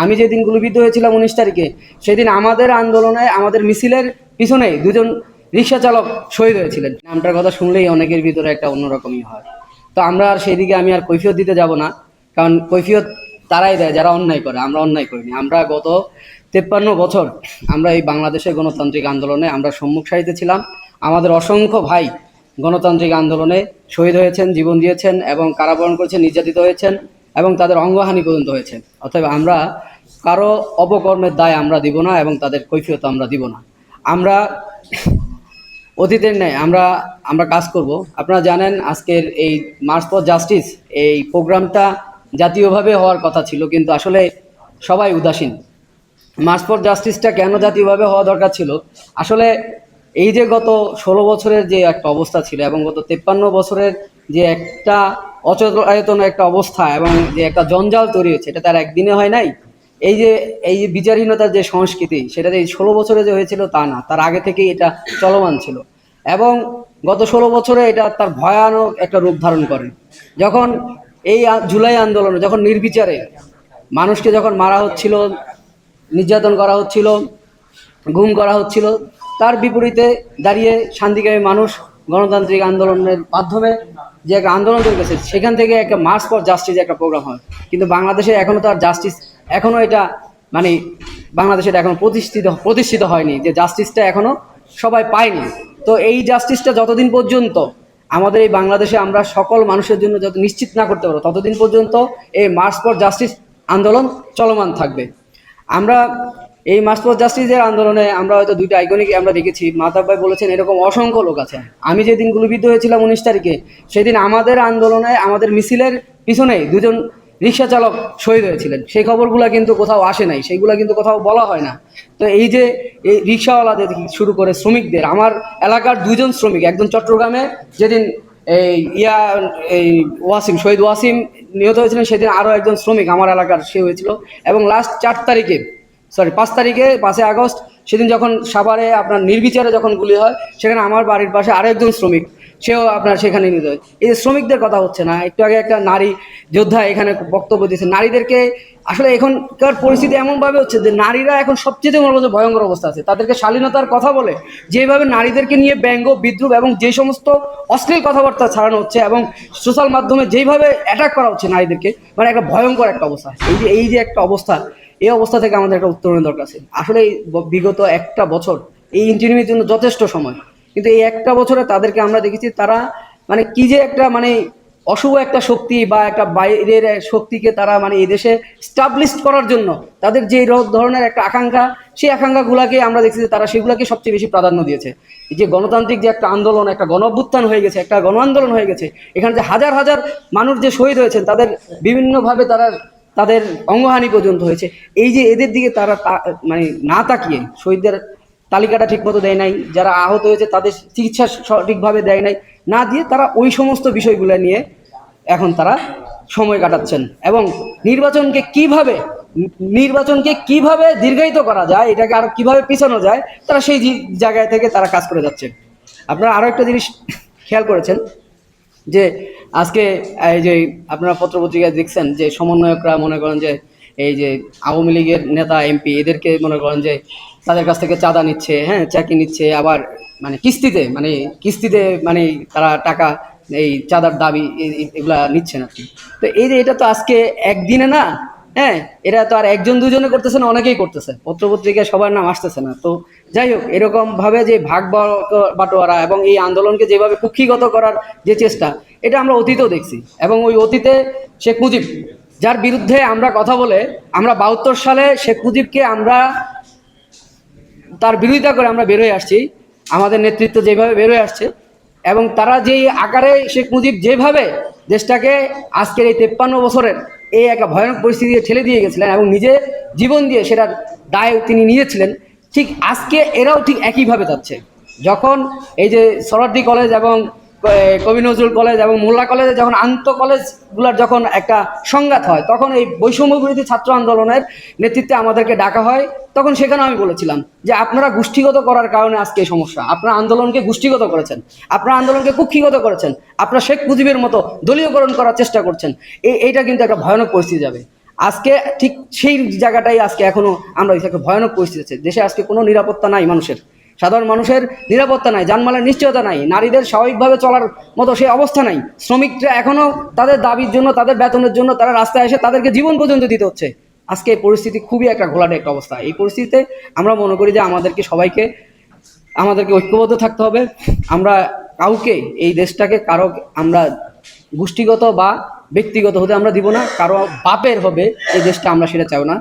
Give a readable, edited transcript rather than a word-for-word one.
আমি যেদিন গুলিবিদ্ধ হয়েছিলাম 19 তারিখে, সেদিন আমাদের আন্দোলনে আমাদের মিছিলের পিছনে দুজন রিক্সা চালক শহীদ হয়েছিলেন। নামটার কথা শুনলেই অনেকের ভিতরে একটা অন্যরকমই হয়। তো আমরা আর সেই দিকে আমি আর কৈফিয়ত দিতে যাব না, কারণ কৈফিয়ত তারাই দেয় যারা অন্যায় করে। আমরা অন্যায় করিনি। আমরা গত 53 বছর আমরা এই বাংলাদেশের গণতান্ত্রিক আন্দোলনে আমরা সম্মুখ সারিতে ছিলাম। আমাদের অসংখ্য ভাই গণতান্ত্রিক আন্দোলনে শহীদ হয়েছেন, জীবন দিয়েছেন এবং কারাবরণ করেছেন, নির্যাতিত হয়েছেন এবং তাদের অঙ্গহানি পর্যন্ত হয়েছে। অতএব আমরা কারো অপকর্মের দায় আমরা দিব না এবং তাদের কৈফিয়ত আমরা দিব না। আমরা অতীতের ন্যায় আমরা আমরা কাজ করব। আপনারা জানেন আজকের এই মার্চ ফর জাস্টিস এই প্রোগ্রামটা জাতীয়ভাবে হওয়ার কথা ছিল, কিন্তু আসলে সবাই উদাসীন। মার্চ ফর জাস্টিসটা কেন জাতীয়ভাবে হওয়া দরকার ছিল? আসলে এই যে গত 16 বছরের যে একটা অবস্থা ছিল এবং গত 53 বছরের যে একটা অচলায়তন একটা অবস্থা এবং যে একটা জঞ্জাল তৈরি হয়েছে, এটা তার একদিনে হয় নাই। এই যে বিচারহীনতার যে সংস্কৃতি, সেটা যে এই 16 বছরে যে হয়েছিল তা না, তার আগে থেকেই এটা চলমান ছিল। এবং গত 16 বছরে এটা তার ভয়ানক একটা রূপ ধারণ করে। যখন এই জুলাই আন্দোলনে যখন নির্বিচারে মানুষকে যখন মারা হচ্ছিল, নির্যাতন করা হচ্ছিল, গুম করা হচ্ছিল, তার বিপরীতে দাঁড়িয়ে শান্তিকামী মানুষ গণতান্ত্রিক আন্দোলনের মাধ্যমে যে একটা আন্দোলন তৈরি করেছে, সেখান থেকে একটা মার্চ ফর জাস্টিস একটা প্রোগ্রাম হয়। কিন্তু বাংলাদেশে এখনও তার জাস্টিস এখনও এটা মানে বাংলাদেশে এটা এখনো প্রতিষ্ঠিত হয়নি, যে জাস্টিসটা এখনও সবাই পায়নি। তো এই জাস্টিসটা যতদিন পর্যন্ত আমাদের এই বাংলাদেশে আমরা সকল মানুষের জন্য যত নিশ্চিত না করতে পারবো, ততদিন পর্যন্ত এই মার্চ ফর জাস্টিস আন্দোলন চলমান থাকবে। আমরা এই মার্চ ফর জাস্টিসের আন্দোলনে আমরা হয়তো দুইটা আইকনিক আমরা দেখেছি। মাহতাব ভাই বলেছেন এরকম অসংখ্য লোক আছে। আমি যেদিন গুলিবিদ্ধ হয়েছিলাম 19 তারিখে, সেদিন আমাদের আন্দোলনে আমাদের মিছিলের পিছনে দুজন রিক্সা চালক শহীদ হয়েছিলেন। সেই খবরগুলো কিন্তু কোথাও আসে নাই, সেইগুলো কিন্তু কোথাও বলা হয় না। তো এই যে এই রিক্সাওয়ালাদের শুরু করে শ্রমিকদের, আমার এলাকার দুইজন শ্রমিক, একজন চট্টগ্রামে যেদিন এই এই শহীদ ওয়াসিম নিহত হয়েছিলেন, সেদিন আরও একজন শ্রমিক আমার এলাকার সে হয়েছিল। এবং লাস্ট 5 তারিখে 5ই আগস্ট সেদিন যখন সাভারে আপনার নির্বিচারে যখন গুলি হয়, সেখানে আমার বাড়ির পাশে আরেকজন শ্রমিক, সেও আপনার সেখানে নিহত হয়। এই যে শ্রমিকদের কথা হচ্ছে না। একটু আগে একটা নারী যোদ্ধা এখানে বক্তব্য দিয়েছে। নারীদেরকে আসলে এখনকার পরিস্থিতি এমনভাবে হচ্ছে যে নারীরা এখন সবচেয়ে মনে হচ্ছে ভয়ঙ্কর অবস্থা আছে। তাদেরকে শালীনতার কথা বলে যেভাবে নারীদেরকে নিয়ে ব্যঙ্গ বিদ্রুপ এবং যে সমস্ত অশ্লীল কথাবার্তা ছড়ানো হচ্ছে এবং সোশ্যাল মাধ্যমে যেইভাবে অ্যাটাক করা হচ্ছে নারীদেরকে, মানে একটা ভয়ঙ্কর একটা অবস্থা। এই যে একটা অবস্থা, এই অবস্থা থেকে আমাদের একটা উত্তরণের দরকার আছে। আসলে এই বিগত একটা বছর এই ইন্টারভিউর জন্য যথেষ্ট সময়, কিন্তু এই একটা বছরে তাদেরকে আমরা দেখেছি তারা মানে কি যে একটা মানে অশুভ একটা শক্তি বা একটা বাইরের শক্তিকে তারা মানে এই দেশে স্টাবলিশ করার জন্য তাদের যে ধরনের একটা আকাঙ্ক্ষা, সেই আকাঙ্ক্ষাগুলোকে আমরা দেখছি যে তারা সেগুলোকে সবচেয়ে বেশি প্রাধান্য দিয়েছে। এই যে গণতান্ত্রিক যে একটা আন্দোলন, একটা গণ অভ্যুত্থান হয়ে গেছে, একটা গণ আন্দোলন হয়ে গেছে, এখানে যে হাজার হাজার মানুষ যে শহীদ হয়েছেন, তাদের বিভিন্নভাবে তাদের অঙ্গহানি পর্যন্ত হয়েছে, এই যে এদের দিকে তারা মানে না তাকিয়ে, শহীদদের তালিকাটা ঠিকমতো দেয় নাই, যারা আহত হয়েছে তাদের চিকিৎসা সঠিকভাবে দেয় নাই, না দিয়ে তারা ওই সমস্ত বিষয়গুলো নিয়ে এখন তারা সময় কাটাচ্ছেন এবং নির্বাচনকে কিভাবে দীর্ঘায়িত করা যায়, এটাকে আর কিভাবে পিছানো যায়, তারা সেই জায়গায় থেকে তারা কাজ করে যাচ্ছে। আপনারা আরও একটা জিনিস খেয়াল করেছেন যে আজকে এই যে আপনারা পত্রপত্রিকায় দেখছেন যে সমন্বয়করা মনে করেন যে এই যে আওয়ামী লীগের নেতা এমপি এদেরকে মনে করেন যে তাদের কাছ থেকে চাঁদা নিচ্ছে, হ্যাঁ চাকরি নিচ্ছে, আবার মানে কিস্তিতে মানে তারা টাকা এই চাঁদার দাবি এগুলা নিচ্ছে না। তো এই যে এটা তো আজকে একদিনে না, হ্যাঁ এটা তো আর একজন দুজনে করতেছে না, অনেকেই করতেছে। পত্রপত্রিকায় সবার নাম আসতেছে না। তো যাই হোক, এরকম ভাবে যে ভাগ বাটোয়ারা এবং এই আন্দোলনকে যেভাবে কুক্ষিগত করার যে চেষ্টা, এটা আমরা অতীতেও দেখছি। এবং ওই অতীতে শেখ মুজিব, যার বিরুদ্ধে আমরা কথা বলে আমরা 72 সালে শেখ মুজিবকে আমরা তার বিরোধিতা করে আমরা বেরোয় আসছি, আমাদের নেতৃত্ব যেভাবে বেরোয় আসছে এবং তারা যেই আকারে শেখ মুজিব যেভাবে দেশটাকে আজকের এই 53 বছরের এই একটা ভয়ানক পরিস্থিতিতে ঠেলে দিয়ে গেছিলেন এবং নিজে জীবন দিয়ে সেটার দায় তিনি নিয়েছিলেন, ঠিক আজকে এরাও ঠিক একইভাবে যাচ্ছে। যখন এই যে সরার্দি কলেজ এবং কবি নজরুল কলেজ এবং মোল্লা কলেজে যখন আন্ত কলেজগুলোর যখন একটা সংঘাত হয়, তখন এই বৈষম্য বিরোধী ছাত্র আন্দোলনের নেতৃত্বে আমাদেরকে ডাকা হয়। তখন সেখানে আমি বলেছিলাম যে আপনারা গোষ্ঠীগত করার কারণে আজকে এই সমস্যা, আপনারা আন্দোলনকে গোষ্ঠীগত করেছেন, আপনারা আন্দোলনকে কুক্ষিগত করেছেন, আপনারা শেখ মুজিবের মতো দলীয়করণ করার চেষ্টা করছেন। এইটা কিন্তু একটা ভয়ানক পরিস্থিতি যাবে। আজকে ঠিক সেই জায়গাটাই আজকে এখনো আমরা একটা ভয়ানক পরিস্থিতি আছে। দেশে আজকে কোনো নিরাপত্তা নাই মানুষের, সাধারণ মানুষের নিরাপত্তা নাই, জানমালের নিশ্চয়তা নাই, নারীদের স্বাভাবিকভাবে চলার মতো সেই অবস্থা নাই। শ্রমিকরা এখনো তাদের দাবির জন্য, তাদের বেতনের জন্য তারা রাস্তায় এসে তাদেরকে জীবন পর্যন্ত দিতে হচ্ছে। আজকে এই পরিস্থিতি খুবই একটা ঘোলাটে একটা অবস্থা। এই পরিস্থিতিতে আমরা মনে করি যে আমাদেরকে ঐক্যবদ্ধ থাকতে হবে। আমরা কাউকে, এই দেশটাকে কারো আমরা গোষ্ঠীগত বা ব্যক্তিগত হতে আমরা দিব না, কারো বাপের হবে এই দেশটা, আমরা সেটা চাই না।